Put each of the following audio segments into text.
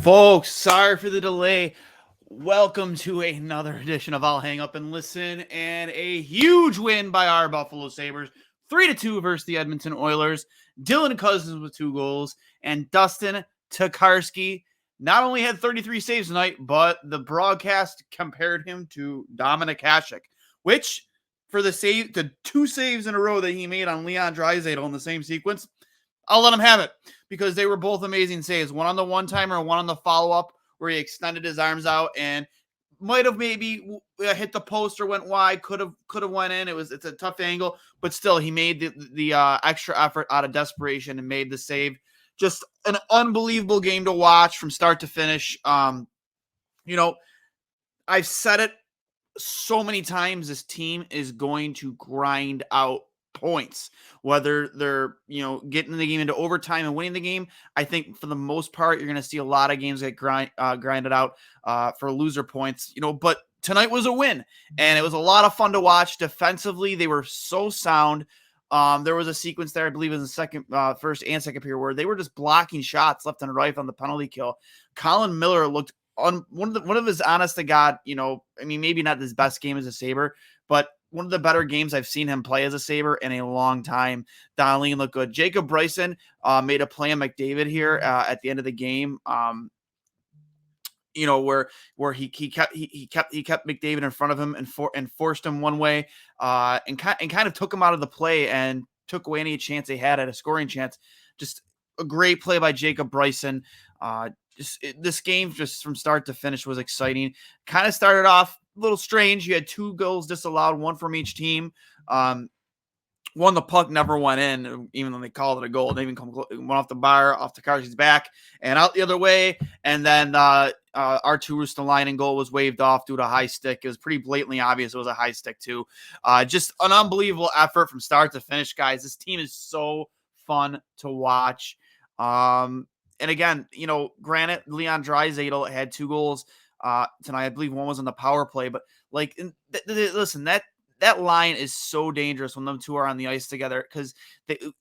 Folks, sorry for the delay. Welcome to another edition of I'll Hang Up and Listen, and a huge win by our Buffalo Sabres, 3-2 versus the Edmonton Oilers. Dylan Cozens with 2 goals, and Dustin Tokarski not only had 33 saves tonight, but the broadcast compared him to Dominik Hasek, which for the 2 saves in a row that he made on Leon Draisaitl in the same sequence, I'll let him have it because they were both amazing saves. One on the one-timer and one on the follow-up where he extended his arms out and might have maybe hit the post or went wide, could have went in. It's a tough angle, but still he made the extra effort out of desperation and made the save. Just an unbelievable game to watch from start to finish. I've said it so many times, this team is going to grind out points, whether they're getting the game into overtime and winning the game. I think for the most part you're going to see a lot of games get grinded out for loser points, but tonight was a win and it was a lot of fun to watch. Defensively they were so sound. There was a sequence there, I believe in the first and second period, where they were just blocking shots left and right on the penalty kill. Colin Miller looked on one of his honest to God, maybe not his best game as a Sabre, but one of the better games I've seen him play as a Sabre in a long time. Darlene looked good. Jacob Bryson made a play on McDavid here at the end of the game. Where he kept McDavid in front of him and forced him one way and kind of took him out of the play and took away any chance they had at a scoring chance. Just a great play by Jacob Bryson. This game just from start to finish was exciting. Kind of started off a little strange. You had 2 goals disallowed, one from each team. One, the puck never went in, even though they called it a goal. It didn't even went off the bar, off the Tokarski's back, and out the other way. And then Artur Ruotsalainen goal was waved off due to a high stick. It was pretty blatantly obvious it was a high stick too. Just an unbelievable effort from start to finish, guys. This team is so fun to watch. And again, granted, Leon Draisaitl had 2 goals tonight. I believe one was on the power play, but listen, that line is so dangerous when them two are on the ice together, because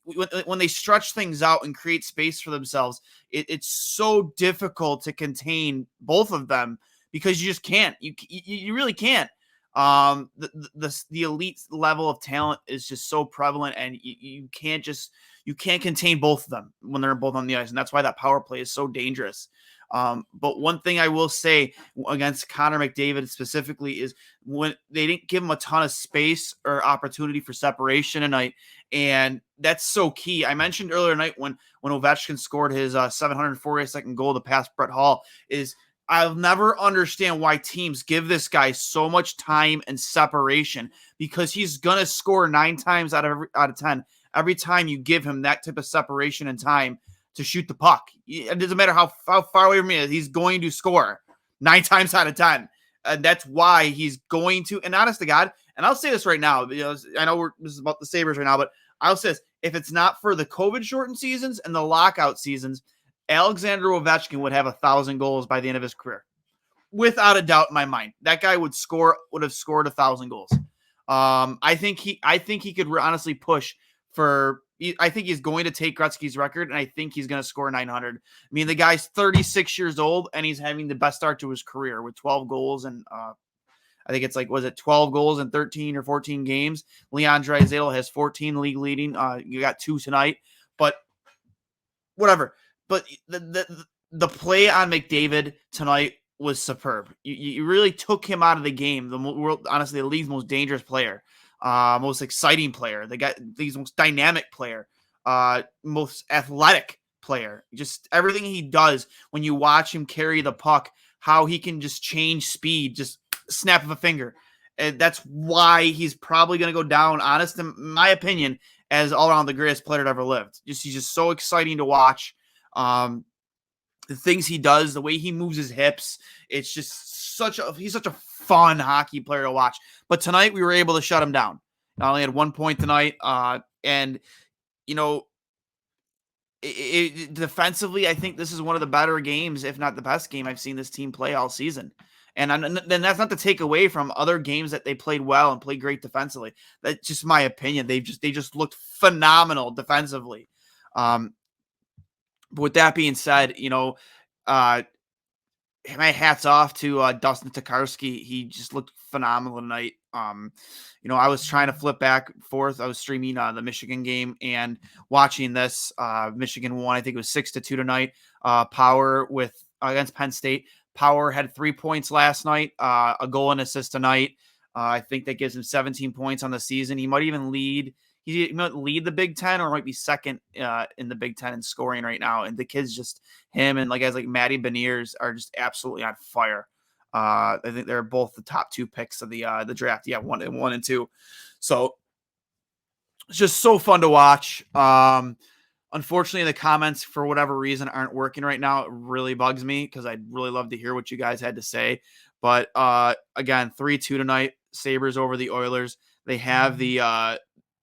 when they stretch things out and create space for themselves, it's so difficult to contain both of them because you just can't. You really can't. The elite level of talent is just so prevalent, and you can't contain both of them when they're both on the ice, and that's why that power play is so dangerous. But one thing I will say against Connor McDavid specifically is when they didn't give him a ton of space or opportunity for separation tonight, and that's so key. I mentioned earlier tonight when Ovechkin scored his 742nd goal to pass Brett Hall, is I'll never understand why teams give this guy so much time and separation, because he's gonna score 9 times out of 10 every time you give him that type of separation and time to shoot the puck. It doesn't matter how far away from me, he's going to score 9 times out of 10. And that's why he's going to, and honest to God, and I'll say this right now, I know this is about the Sabres right now, but I'll say this, if it's not for the COVID shortened seasons and the lockout seasons, Alexander Ovechkin would have 1,000 goals by the end of his career. Without a doubt in my mind. That guy would have scored 1,000 goals. I think he could honestly push for, I think he's going to take Gretzky's record, and I think he's going to score 900. I mean, the guy's 36 years old, and he's having the best start to his career with 12 goals. And I think it's 12 goals in 13 or 14 games? Leon Draisaitl has 14 league leading. You got 2 tonight, but whatever. But the play on McDavid tonight was superb. You really took him out of the game. Honestly, the league's most dangerous player. Most exciting player, the most dynamic player, most athletic player. Just everything he does when you watch him carry the puck, how he can just change speed, just snap of a finger. And that's why he's probably going to go down, honest in my opinion, as all around the greatest player that ever lived. He's just so exciting to watch. The things he does, the way he moves his hips, it's just he's such a fun hockey player to watch. But tonight we were able to shut him down. Not only had 1 point tonight, and defensively, I think this is one of the better games, if not the best game I've seen this team play all season. And then that's not to take away from other games that they played well and played great defensively. That's just my opinion. They just looked phenomenal defensively. But with that being said, my hat's off to Dustin Tokarski. He just looked phenomenal tonight. I was trying to flip back and forth. I was streaming the Michigan game and watching this. Michigan won. I think it was 6-2 tonight. Power with against Penn State. Power had 3 points last night. A goal and assist tonight. I think that gives him 17 points on the season. He might even lead. He might lead the Big Ten or might be second in the Big Ten in scoring right now. And the kids just him and guys like Matty Beniers are just absolutely on fire. I think they're both the top 2 picks of the draft. Yeah, one and two. So it's just so fun to watch. Unfortunately, the comments for whatever reason aren't working right now. It really bugs me because I'd really love to hear what you guys had to say. But again, 3-2 tonight. Sabres over the Oilers. They have the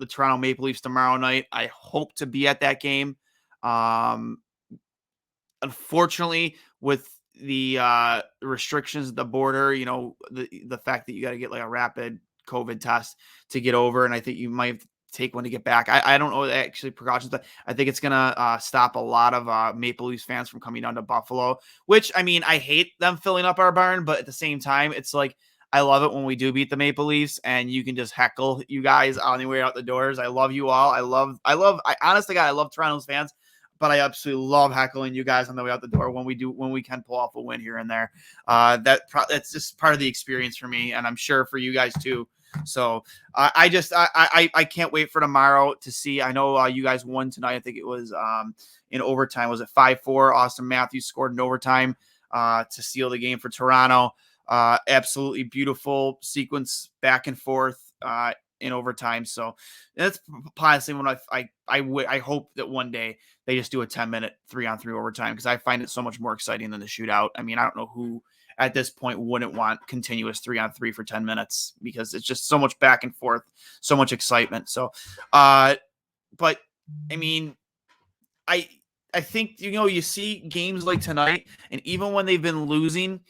Toronto Maple Leafs tomorrow night. I hope to be at that game. Unfortunately, with the restrictions at the border, the fact that you got to get like a rapid COVID test to get over, and I think you might have to take one to get back. I don't know actually precautions, but I think it's gonna stop a lot of Maple Leafs fans from coming down to Buffalo. Which I mean, I hate them filling up our barn, but at the same time, it's like I love it when we do beat the Maple Leafs and you can just heckle you guys on the way out the doors. I love you all. I honestly, God, I love Toronto's fans, but I absolutely love heckling you guys on the way out the door when we can pull off a win here and there. That's just part of the experience for me, and I'm sure for you guys too. So I can't wait for tomorrow to see. I know you guys won tonight. I think it was in overtime. Was it 5-4? Austin Matthews scored in overtime to seal the game for Toronto. Absolutely beautiful sequence back and forth in overtime. So that's honestly when I hope that one day they just do a 10-minute 3-on-3 overtime, because I find it so much more exciting than the shootout. I mean, I don't know who at this point wouldn't want continuous 3-on-3 for 10 minutes, because it's just so much back and forth, so much excitement. So, but I mean, I think, you see games like tonight, and even when they've been losing,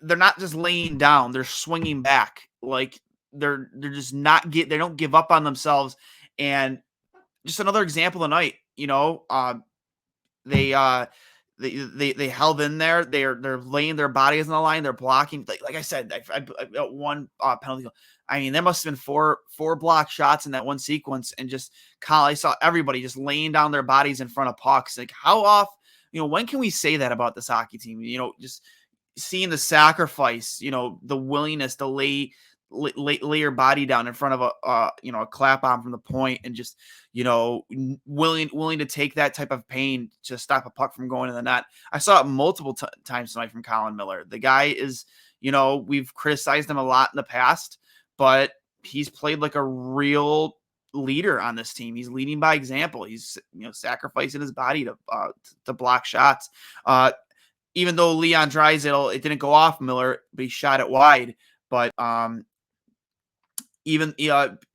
they're not just laying down, they're swinging back. Like they're just not they don't give up on themselves. And just another example tonight, they held in there. They're laying their bodies on the line. They're blocking. Like I said, I got one penalty. I mean, there must have been four block shots in that one sequence, and just I saw everybody just laying down their bodies in front of pucks. Like how often, when can we say that about this hockey team? Just seeing the sacrifice, the willingness to lay your body down in front of a clap on from the point, and just willing to take that type of pain to stop a puck from going in the net. I saw it multiple times tonight from Colin Miller. The guy is, we've criticized him a lot in the past, but he's played like a real leader on this team. He's leading by example. He's sacrificing his body to block shots. Even though Leon Draisaitl, it didn't go off Miller, but he shot it wide. But even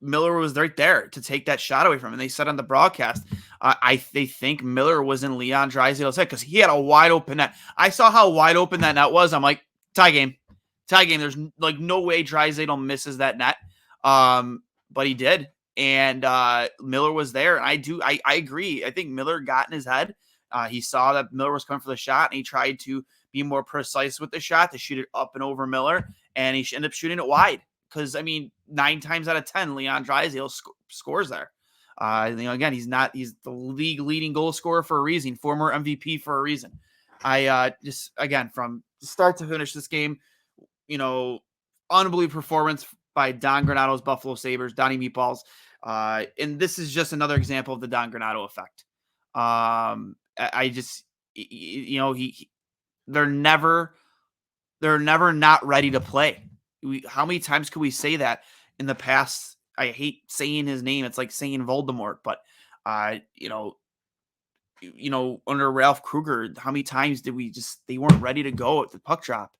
Miller was right there to take that shot away from him. And they said on the broadcast, they think Miller was in Leon Draisaitl's head because he had a wide open net. I saw how wide open that net was. I'm like, tie game. There's like no way Draisaitl misses that net. But he did. And Miller was there. And I agree. I think Miller got in his head. He saw that Miller was coming for the shot, and he tried to be more precise with the shot to shoot it up and over Miller, and he ended up shooting it wide. Because, I mean, 9 times out of 10, Leon Draisaitl scores there. Again, he's the league leading goal scorer for a reason, former MVP for a reason. Just, again, from start to finish this game, unbelievable performance by Don Granato's Buffalo Sabres, Donnie Meatballs. And this is just another example of the Don Granato effect. I just, they're never not ready to play. How many times could we say that in the past? I hate saying his name. It's like saying Voldemort, but under Ralph Kruger, how many times did they weren't ready to go at the puck drop?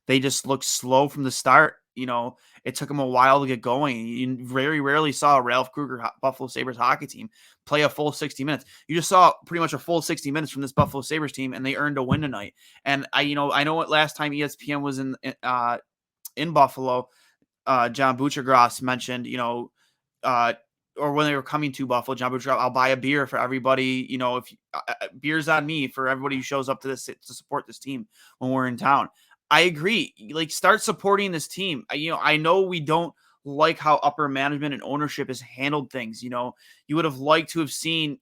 They just looked slow from the start. It took them a while to get going. You very rarely saw a Ralph Kruger Buffalo Sabres hockey team play a full 60 minutes. You just saw pretty much a full 60 minutes from this Buffalo Sabres team, and they earned a win tonight. And I know what last time ESPN was in Buffalo, John Buccigross mentioned, or when they were coming to Buffalo Jumbo Shop, I'll buy a beer for everybody. If beers on me for everybody who shows up to support this team when we're in town. I agree. Like, start supporting this team. I know we don't like how upper management and ownership has handled things. You would have liked to have seen,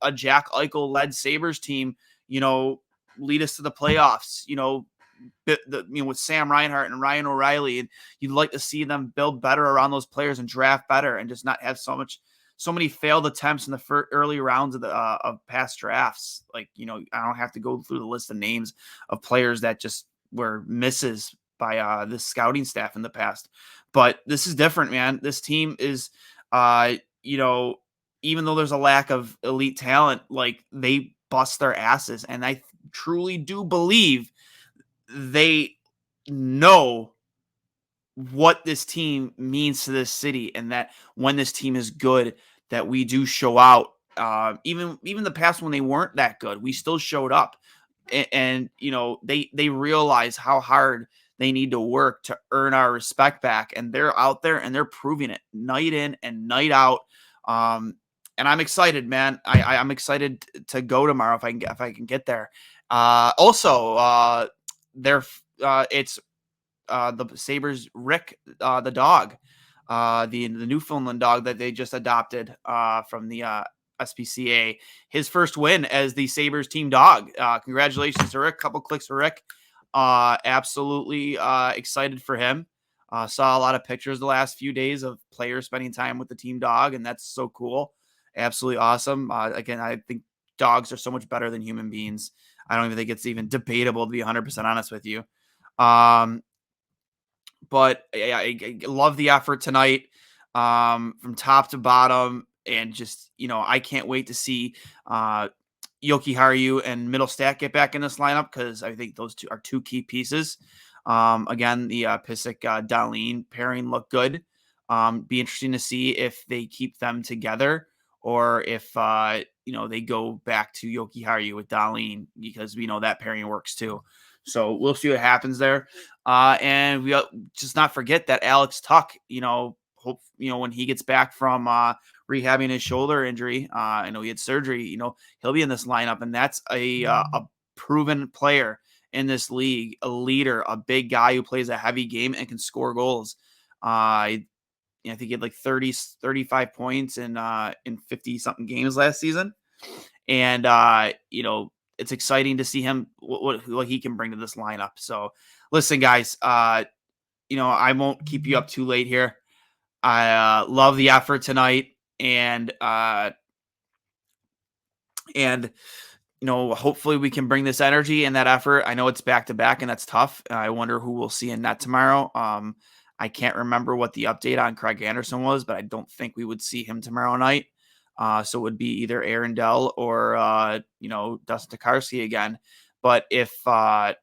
a Jack Eichel led Sabres team, lead us to the playoffs, with Sam Reinhart and Ryan O'Reilly, and you'd like to see them build better around those players and draft better, and just not have so many failed attempts in the early rounds of the of past drafts. Like, I don't have to go through the list of names of players that just were misses by this scouting staff in the past. But this is different, man. This team is, even though there's a lack of elite talent, like, they bust their asses, and I truly do believe they know what this team means to this city, and that when this team is good, that we do show out. Even the past when they weren't that good, we still showed up, and they realize how hard they need to work to earn our respect back, and they're out there and they're proving it night in and night out. And I'm excited, man. I'm excited to go tomorrow if I can get there. Also, it's the Sabres Rick, the dog, the Newfoundland dog that they just adopted from the SPCA. His first win as the Sabres team dog. Congratulations to Rick. Couple clicks for Rick. Absolutely excited for him. Saw a lot of pictures the last few days of players spending time with the team dog, and that's so cool. Absolutely awesome. Again, I think dogs are so much better than human beings. I don't even think it's even debatable, to be 100% honest with you. But I love the effort tonight, from top to bottom. And just, I can't wait to see Yoki Haru and Middlestat get back in this lineup, because I think those two are two key pieces. Again, the Pysyk Dahlin pairing looked good. Be interesting to see if they keep them together, or if they go back to Yoki Haru with Dahlin, because we know that pairing works too. So we'll see what happens there. And we just not forget that Alex Tuck, when he gets back from rehabbing his shoulder injury, I know he had surgery, he'll be in this lineup, and that's a proven player in this league, a leader, a big guy who plays a heavy game and can score goals. I think he had like 35 points in 50 something games last season. And, it's exciting to see him, what he can bring to this lineup. So listen, guys, I won't keep you up too late here. I love the effort tonight, and hopefully we can bring this energy and that effort. I know it's back to back, and that's tough. I wonder who we'll see in net tomorrow. I can't remember what the update on Craig Anderson was, but I don't think we would see him tomorrow night. So it would be either Aaron Dell or, Dustin Tokarski again. But if, I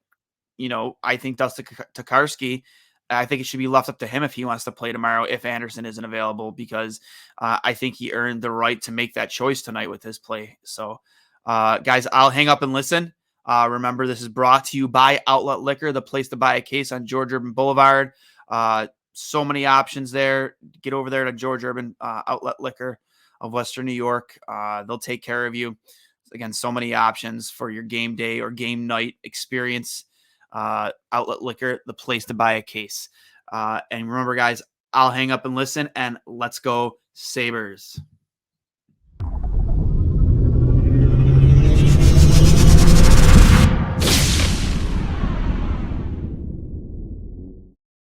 think Dustin Tokarski, I think it should be left up to him if he wants to play tomorrow, if Anderson isn't available, because I think he earned the right to make that choice tonight with his play. So, guys, I'll hang up and listen. Remember, this is brought to you by Outlet Liquor, the place to buy a case on George Urban Boulevard. So many options there. Get over there to George Urban Outlet Liquor of Western New York. They'll take care of you. Again, so many options for your game day or game night experience. Outlet Liquor, the place to buy a case. And remember, guys, I'll hang up and listen, and let's go Sabres.